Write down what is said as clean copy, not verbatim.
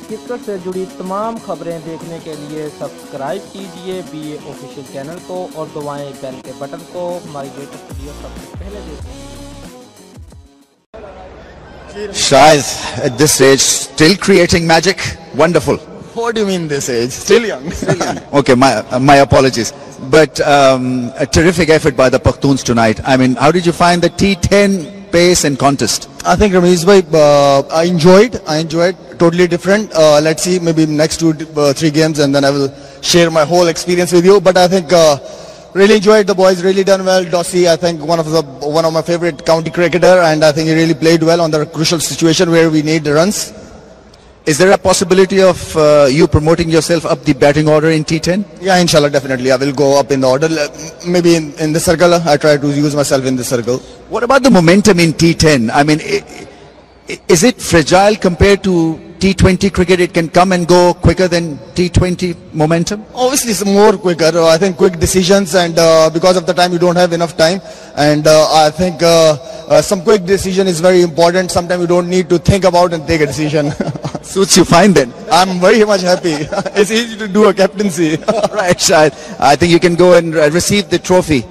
Cricket से जुड़ी तमाम खबरें देखने के लिए सब्सक्राइब कीजिए BA ऑफिशियल चैनल को और दबाएं बेल के बटन को। हमारी लेटेस्ट वीडियो सबसे पहले देखें। Shahid, at this age, still creating magic. Wonderful. What do you mean this age? Still young. Okay, my apologies. But a terrific effort by the Pakhtuns tonight. I mean, how did you find the T10 pace and contest? I think Ramesh bhai, I enjoyed. Totally different. Let's see, maybe next 2-3 games, and then I will share my whole experience with you. But I think really enjoyed. The boys really done well. Dossi, I think one of my favorite county cricketer, and I think he really played well on the crucial situation where we need the runs. Is there a possibility of you promoting yourself up the batting order in T10? Yeah, inshallah, definitely. I will go up in the order. Maybe in the circle, I try to use myself in the circle. What about the momentum in T10? I mean, is it fragile compared to T20 cricket? It can come and go quicker than T20 momentum? Obviously, it's more quicker. I think quick decisions, and because of the time, you don't have enough time. And I think some quick decision is very important. Sometimes you don't need to think about and take a decision. Suits you fine then. I'm very much happy. It's easy to do a captaincy. Right, Shahid. I think you can go and receive the trophy.